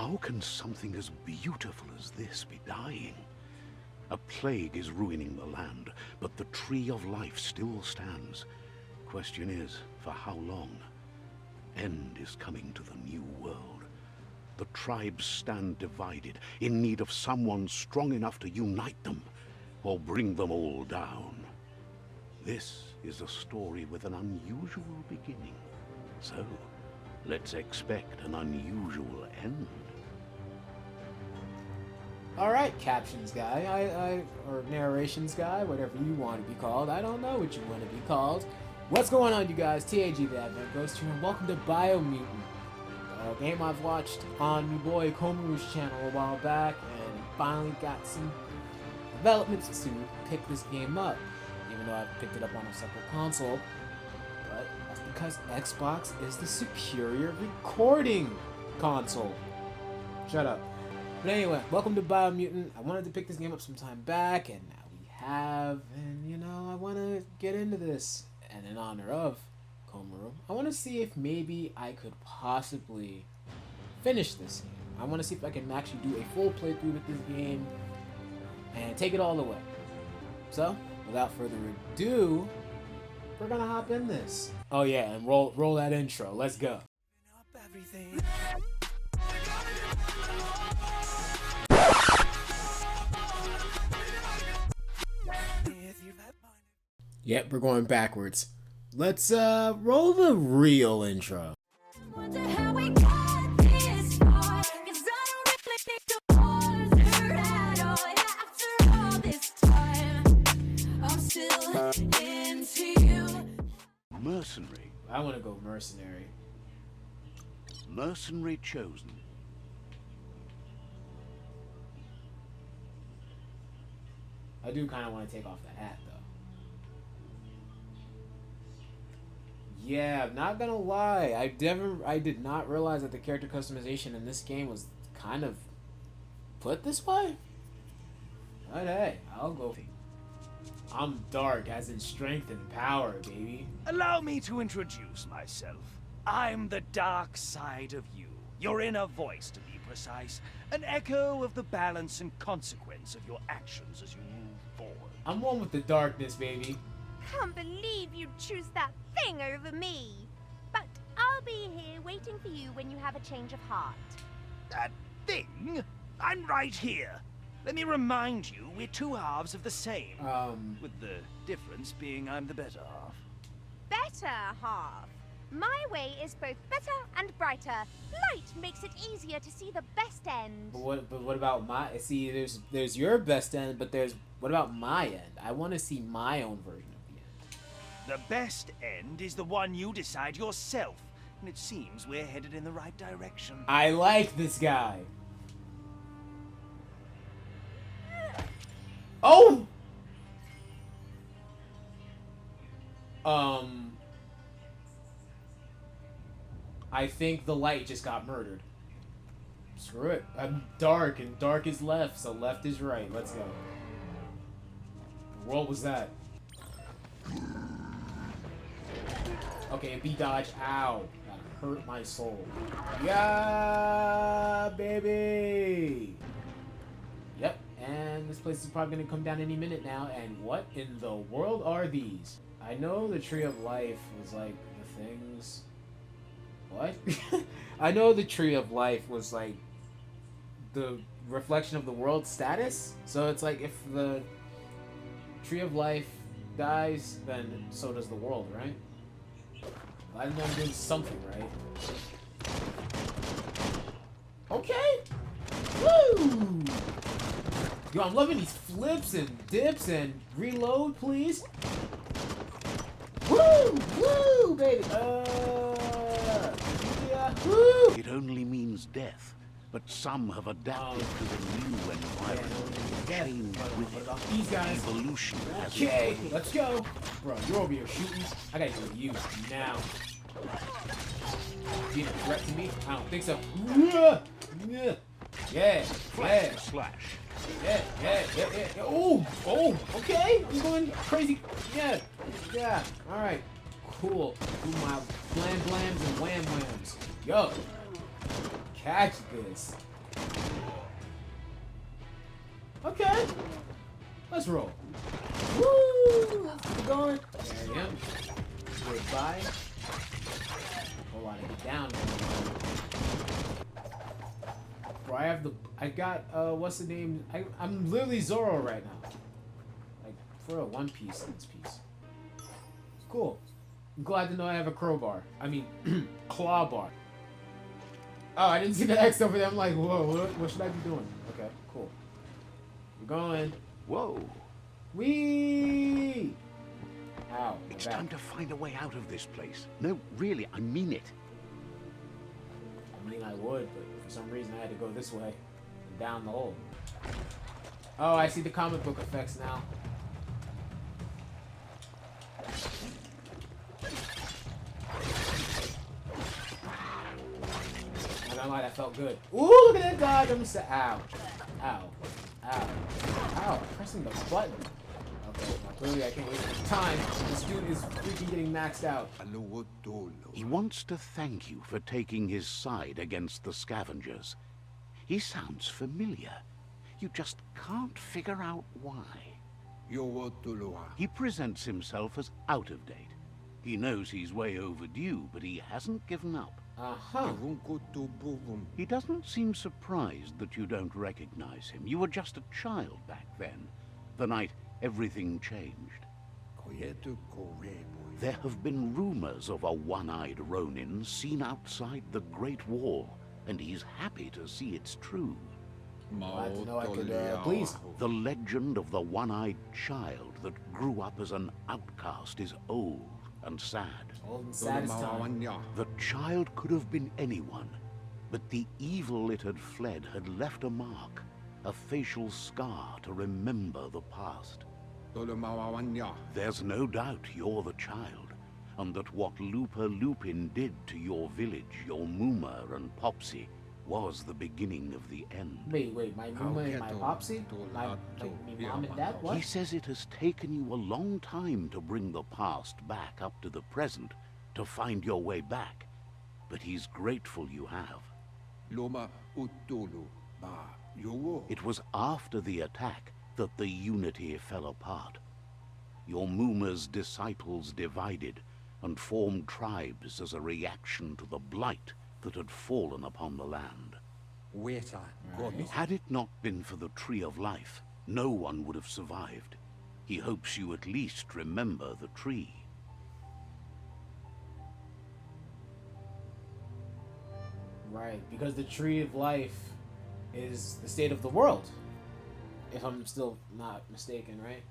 How can something as beautiful as this be dying? A plague is ruining the land, but the tree of life still stands. Question is, for how long? End is coming to the new world. The tribes stand divided, in need of someone strong enough to unite them, or bring them all down. This is a story with an unusual beginning. So, let's expect an unusual end. Alright, captions guy, or narrations guy, whatever you want to be called. I don't know what you want to be called. What's going on, you guys? TheAdventGhost Twitch, and welcome to Biomutant. A game I've watched on my boy Komuru's channel a while back, and finally got some developments to pick this game up. Even though I've picked it up on a separate console. But that's because Xbox is the superior recording console. Shut up. But anyway, welcome to Biomutant. I wanted to pick this game up some time back, and now we have, and you know, I want to get into this. And in honor of Komuru, I want to see if maybe I could possibly finish this game. I want to see if I can actually do a full playthrough with this game and take it all the way. So, without further ado, we're gonna hop in this. Oh yeah, and roll that intro. Let's go. Yep, we're going backwards. Let's roll the real intro. Wonder how we got this far, 'cause I don't really think the water at all. After all this time, I'm still into you. Mercenary. I want to go mercenary. Mercenary chosen. I do kind of want to take off that hat, though. Yeah, I'm not gonna lie. I did not realize that the character customization in this game was kind of put this way. But hey, I'll go. I'm dark, as in strength and power, baby. Allow me to introduce myself. I'm the dark side of you. Your inner voice, to be precise. An echo of the balance and consequence of your actions as you move forward. I'm one with the darkness, baby. Can't believe you'd choose that thing over me. But I'll be here waiting for you when you have a change of heart. That thing? I'm right here. Let me remind you, we're two halves of the same. With the difference being I'm the better half. Better half. My way is both better and brighter. Light makes it easier to see the best end. But what about my? See, there's your best end, but what about my end? I want to see my own version of the end. The best end is the one you decide yourself, and it seems we're headed in the right direction. I like this guy. Oh! I think the light just got murdered. Screw it. I'm dark, and dark is left, so left is right. Let's go. What was that? Okay, B dodge. Ow. That hurt my soul. Yeah, baby! Yep, and this place is probably going to come down any minute now. And what in the world are these? I know the Tree of Life was like the things... What? I know the Tree of Life was like the reflection of the world's status. So it's like if the Tree of Life dies, then so does the world, right? I know I'm doing something right. Okay. Woo! Yo, I'm loving these flips and dips and reload, please. Woo! Woo, baby! Woo! It only means death, but some have adapted to the new environment and changed with What it. about these guys? Evolution has Okay, let's go. Bro, you're over here shooting. I gotta go with you now. Being a threat to me? I don't think so. Yeah. slash. Yeah. Oh, okay. I'm going crazy. Yeah. All right. Cool. Do my blam blams and wham whams. Yo, catch this. Okay. Let's roll. Woo! Let's keep going. There we go. Goodbye. Oh, I get down. Bro, I got, what's the name? I'm literally Zoro right now. Like, for a One Piece in this piece. Cool. I'm glad to know I have a crowbar. I mean, claw bar. Oh, I didn't see the X over there. I'm like, whoa, what should I be doing? Okay, cool. We're going. Whoa. Whee! Ow. It's time to find a way out of this place. No, really, I mean it. I mean, I would, but for some reason I had to go this way and down the hole. Oh, I see the comic book effects now. I don't know why that felt good. Ooh, look at that dodge! I'm sad. Ow. Ow. Ow. Ow. Pressing the button. Okay, now clearly I can't waste my time. This dude is freaking getting maxed out. He wants to thank you for taking his side against the scavengers. He sounds familiar. You just can't figure out why. He presents himself as out of date. He knows he's way overdue, but he hasn't given up. Uh-huh. He doesn't seem surprised that you don't recognize him. You were just a child back then, the night everything changed. There have been rumors of a one-eyed Ronin seen outside the Great Wall, and he's happy to see it's true. Glad to know I could, please. The legend of the one-eyed child that grew up as an outcast is old and sad. Old and sad as time. The child could have been anyone, but the evil it had fled had left a mark, a facial scar to remember the past. There's no doubt you're the child, and that what Lupa Lupin did to your village, your Muma and Popsy, was the beginning of the end. Wait, my Muma and my Popsy? My mom and dad? What? He says it has taken you a long time to bring the past back up to the present, to find your way back, but he's grateful you have. It was after the attack that the unity fell apart. Your Muma's disciples divided and formed tribes as a reaction to the blight that had fallen upon the land. Had it not been for the Tree of Life, no one would have survived. He hopes you at least remember the tree. Right, because the Tree of Life is the state of the world. If I'm still not mistaken, right?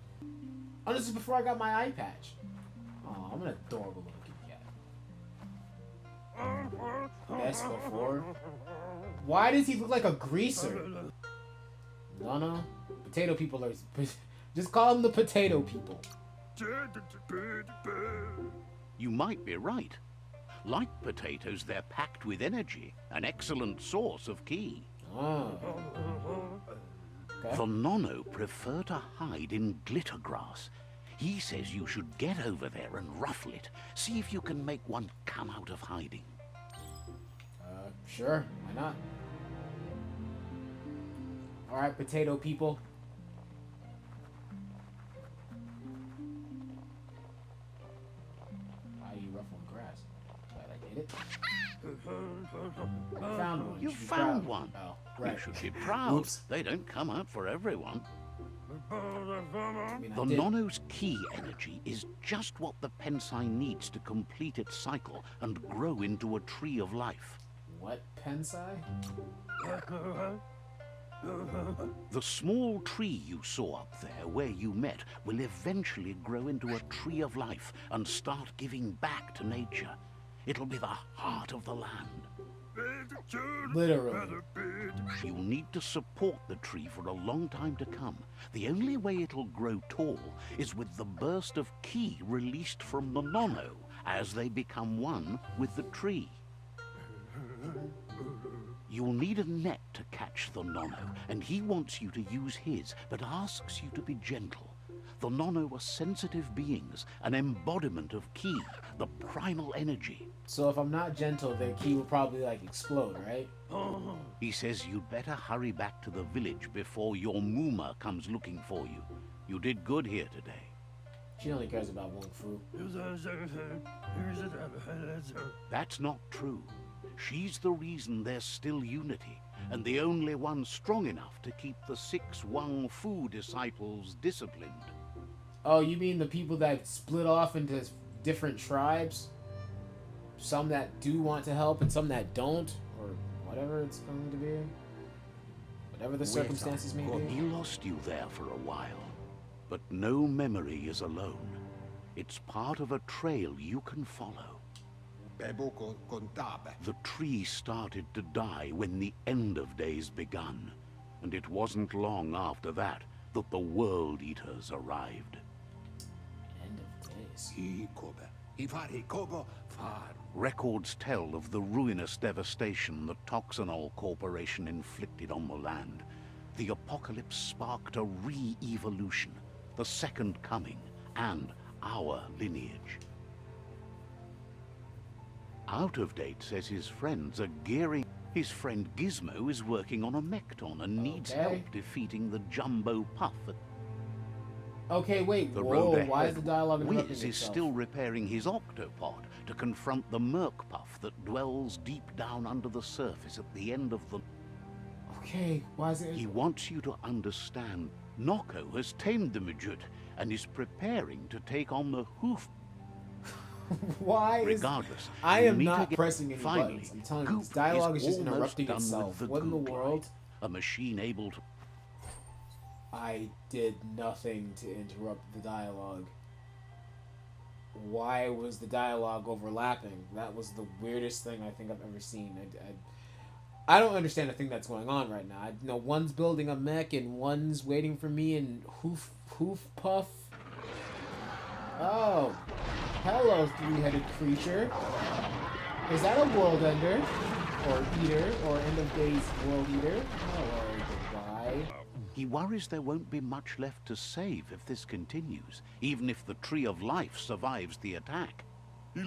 Oh, this is before I got my eye patch. Oh, I'm an adorable looking cat. Best before. Why does he look like a greaser? No. Potato people are... Just call them the potato people. You might be right. Like potatoes, they're packed with energy, an excellent source of ki. Oh. Okay. The Nono prefer to hide in glitter grass. He says you should get over there and ruffle it. See if you can make one come out of hiding. Sure. Why not? Alright, potato people. Why are you ruffling grass? Glad I did it. I found one. You should be found proud. one. Oh, right. You should be proud. Oops. They don't come out for everyone. I mean, The I did. Nono's ki energy is just what the Pensai needs to complete its cycle and grow into a tree of life. What, Pensai? The small tree you saw up there where you met will eventually grow into a tree of life and start giving back to nature. It'll be the heart of the land. Literally. You'll need to support the tree for a long time to come. The only way it'll grow tall is with the burst of ki released from the Nono as they become one with the tree. You'll need a net to catch the Nono, and he wants you to use his, but asks you to be gentle. The Nono are sensitive beings, an embodiment of Ki, the primal energy. So if I'm not gentle, their key will probably like explode, right? He says you'd better hurry back to the village before your Muma comes looking for you. You did good here today. She only cares about one fruit. That's not true. She's the reason there's still unity, and the only one strong enough to keep the 6 Wang Fu disciples disciplined. Oh, you mean the people that split off into different tribes? Some that do want to help and some that don't? Or whatever it's going to be? Whatever the circumstances may be? He lost you there for a while, but no memory is alone. It's part of a trail you can follow. The tree started to die when the end of days begun, and it wasn't long after that that the World Eaters arrived. End of days. Records tell of the ruinous devastation the Toxanol Corporation inflicted on the land. The apocalypse sparked a re-evolution, the Second Coming, and our lineage. Out of Date says his friends are gearing. His friend Gizmo is working on a Mekton and needs help defeating the Jumbo Puff at Okay, wait. the Whoa, road ahead. why is the dialogue interrupting Wiz is itself? still repairing his octopod to confront the Merc Puff that dwells deep down under the surface at the end of the... Okay, why is it... He wants you to understand Noko has tamed the Majut and is preparing to take on the Hoof. Why is... Regardless, I you am meet not again. pressing any Finally, buttons. I'm telling you, Goop this dialogue is just almost interrupting done with itself. the What in the Goop world? Light, a machine able to... I did nothing to interrupt the dialogue. Why was the dialogue overlapping? That was the weirdest thing I think I've ever seen. I don't understand the thing that's going on right now. I know one's building a mech and one's waiting for me and hoof puff. Oh, hello, three-headed creature. Is that a world ender? Or eater? Or end of days world eater? Hello, goodbye. He worries there won't be much left to save if this continues, even if the Tree of Life survives the attack. He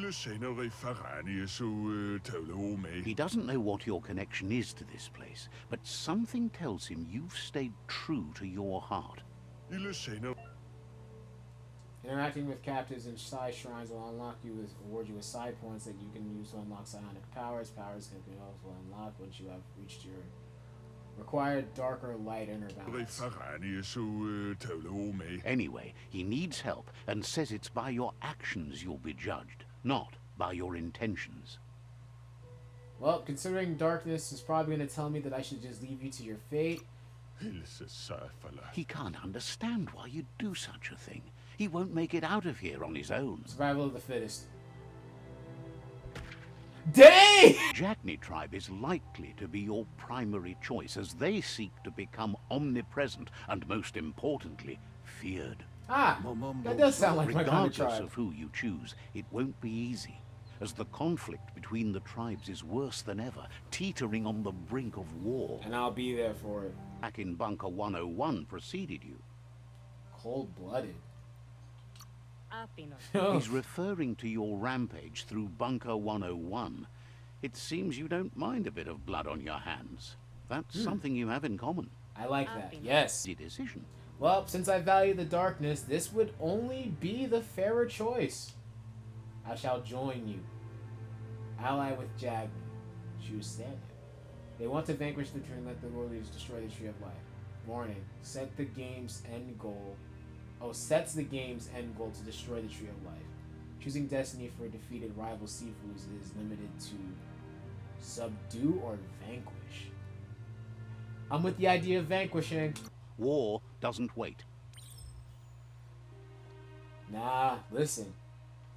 doesn't know what your connection is to this place, but something tells him you've stayed true to your heart. Interacting with captives in psi shrines will award you with psi points that you can use to unlock psionic powers. Powers can be also unlocked once you have reached your required darker light inner balance. Anyway, he needs help and says it's by your actions you'll be judged, not by your intentions. Well, considering darkness is probably going to tell me that I should just leave you to your fate. He can't understand why you'd do such a thing. He won't make it out of here on his own. Survival of the fittest. Dang! Jagni tribe is likely to be your primary choice as they seek to become omnipresent and, most importantly, feared. Ah, that does sound like my kind of Regardless tribe. of who you choose, it won't be easy, as the conflict between the tribes is worse than ever, teetering on the brink of war. And I'll be there for it. Back in Bunker 101 preceded you. Cold-blooded. He's referring to your rampage through Bunker 101. It seems you don't mind a bit of blood on your hands. That's something you have in common. I like that. Yes. The decision. Well, since I value the darkness, this would only be the fairer choice. I shall join you. Ally with Jagni. Choose Stanley. They want to vanquish the tree and let the world leaders destroy the Tree of Life. Warning. Set the game's end goal. Sets the game's end goal to destroy the Tree of Life. Choosing destiny for defeated rival Sifus is limited to subdue or vanquish. I'm with the idea of vanquishing. War doesn't wait. Nah, listen.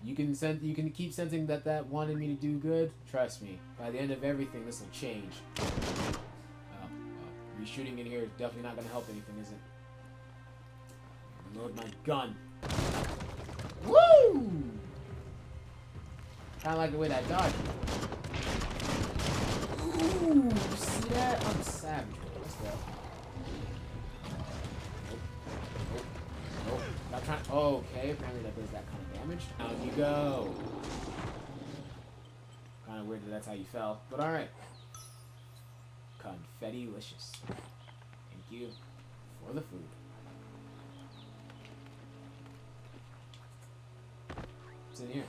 You can keep sensing that wanted me to do good. Trust me. By the end of everything, this will change. Me shooting in here is definitely not gonna help anything, is it? Load my gun. Woo! Kinda like the way that dodged. Ooh, see that? I'm savage. What's that? Nope. Got trying. Oh, okay, apparently that does that kind of damage. Down you go. Kind of weird that that's how you fell, but all right. Confetti-licious. Thank you for the food. What's in here?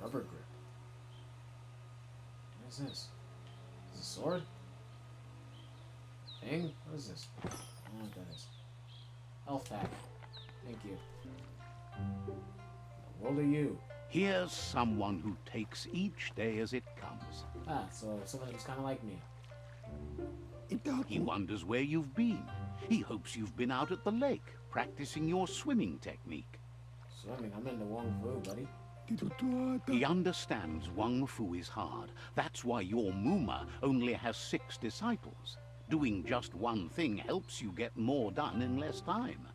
Rubber grip. What is this? Is this a sword? Thing? What is this? I don't know what that is. Health pack. Thank you. What are you? Here's someone who takes each day as it comes. Ah, so someone who's kind of like me. He wonders where you've been. He hopes you've been out at the lake, practicing your swimming technique. Swimming? I'm into Wong Fu, buddy. He understands Wang Fu is hard. That's why your Muma only has 6 disciples. Doing just one thing helps you get more done in less time.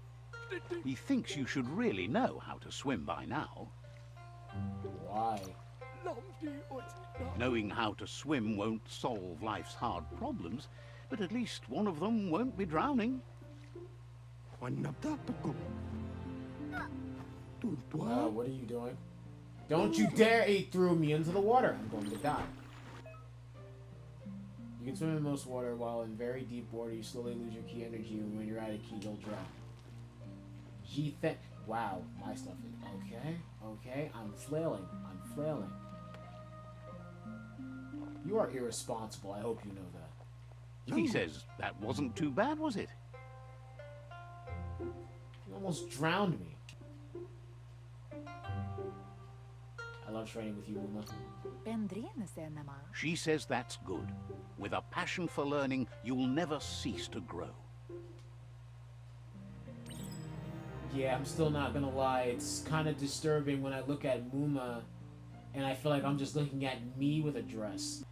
He thinks you should really know how to swim by now. Why? Knowing how to swim won't solve life's hard problems, but at least one of them won't be drowning. What are you doing? Don't you dare eat through me into the water. I'm going to die. You can swim in most water, while in very deep water you slowly lose your key energy, and when you're out of key, you'll drown. Wow, my stuff is... Okay, I'm flailing. You are irresponsible, I hope you know that. He says that wasn't too bad, was it? You almost drowned me. I love training with you, Uma. She says that's good. With a passion for learning, you'll never cease to grow. Yeah, I'm still not gonna lie. It's kind of disturbing when I look at Muma and I feel like I'm just looking at me with a dress.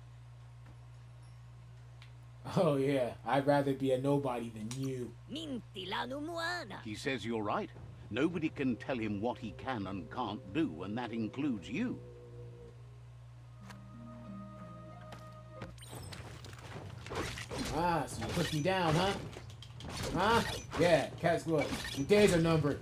Oh yeah, I'd rather be a nobody than you. He says you're right. Nobody can tell him what he can and can't do, and that includes you. Ah, so you put me down, huh? Huh? Yeah, cat's good. Your days are numbered.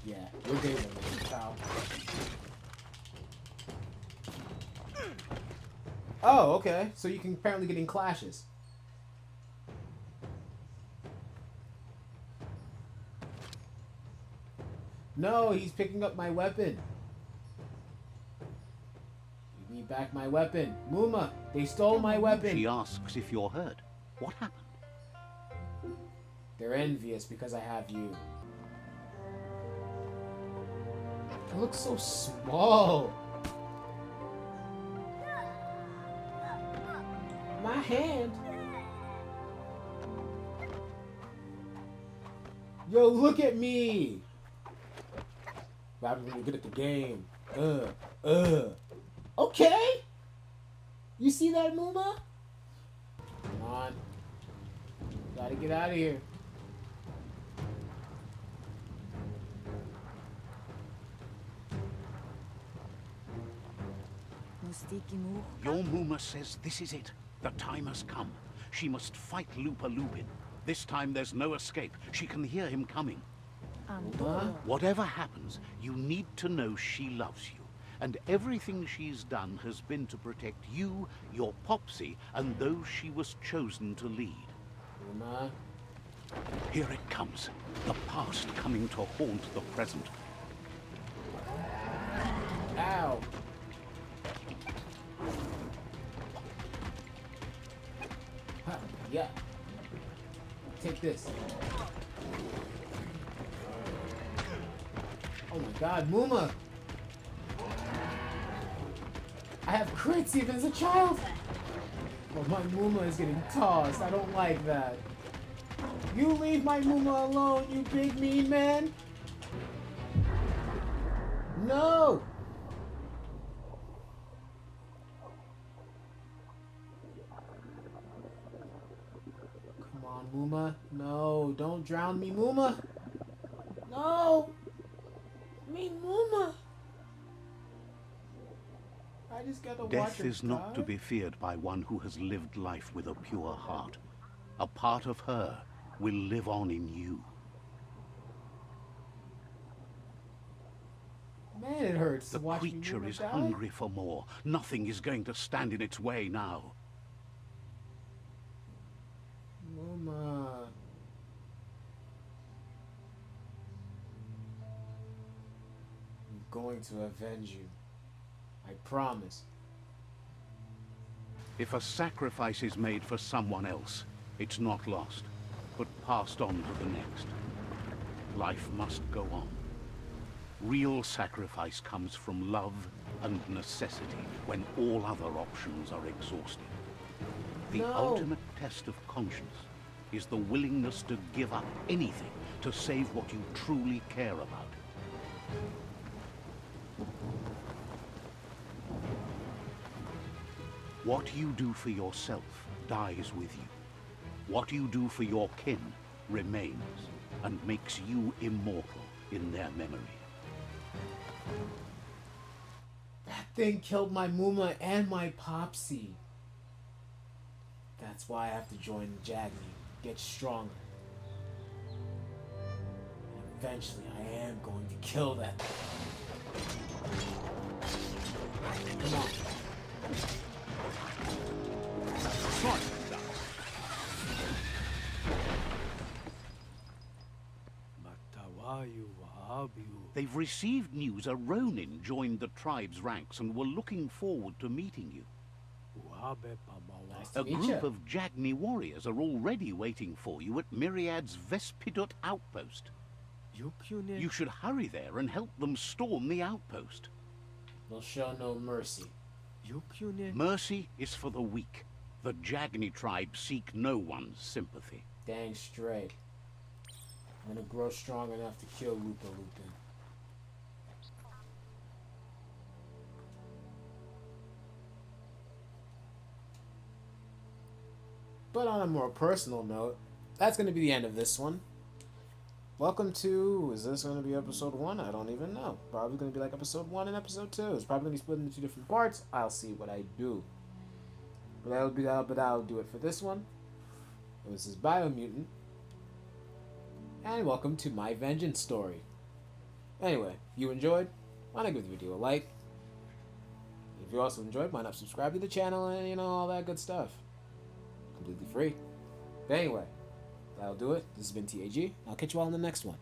Yeah, your days are numbered, pal. Oh, okay. So you can apparently get in clashes. No, he's picking up my weapon. Give me back my weapon. Muma, they stole my weapon. She asks if you're hurt. What happened? They're envious because I have you. I look so small. My hand. Yo, look at me. I'm really good at the game. Okay. You see that, Muma? Come on. Gotta get out of here. Your Muma says this is it. The time has come. She must fight Lupa Lupin. This time there's no escape. She can hear him coming. Muma? Whatever happens, you need to know she loves you. And everything she's done has been to protect you, your Popsy, and those she was chosen to lead. Muma? Here it comes. The past coming to haunt the present. Ow. Huh, yeah. Take this. Oh my god, Muma! I have crits even as a child! Oh, my Muma is getting tossed. I don't like that. You leave my Muma alone, you big mean man! No! Come on, Muma. No, No, don't drown me, Muma. No! Me, Muma. I just gotta watch Death her is not to die. be feared by one who has lived life with a pure heart. A part of her will live on in you. Man, it hurts The to watch me creature Muma is die. hungry for more. Nothing is going to stand in its way now. Muma. I'm going to avenge you. I promise. If a sacrifice is made for someone else, it's not lost, but passed on to the next. Life must go on. Real sacrifice comes from love and necessity when all other options are exhausted. The No. ultimate test of conscience is the willingness to give up anything to save what you truly care about. What you do for yourself dies with you. What you do for your kin remains and makes you immortal in their memory. That thing killed my Muma and my Popsy. That's why I have to join Jagni, get stronger. And eventually I am going to kill that thing. Come on. They've received news a Ronin joined the tribe's ranks and were looking forward to meeting you. Nice to A meet group ya. of Jagni warriors are already waiting for you at Myriad's Vespidut outpost. You should hurry there and help them storm the outpost. They'll show no mercy. Mercy is for the weak. The Jagni tribe seek no one's sympathy. Dang straight. I'm gonna grow strong enough to kill Lupa Lupin. But on a more personal note, that's gonna be the end of this one. Welcome to, is this gonna be episode 1? I don't even know. Probably gonna be like episode 1 and episode 2. It's probably gonna be split into 2 different parts. I'll see what I do. But that'll do it for this one. This is Biomutant. And welcome to my vengeance story. Anyway, if you enjoyed, why not give the video a like? If you also enjoyed, why not subscribe to the channel and, you know, all that good stuff. Completely free. But anyway, that'll do it. This has been TAG. I'll catch you all in the next one.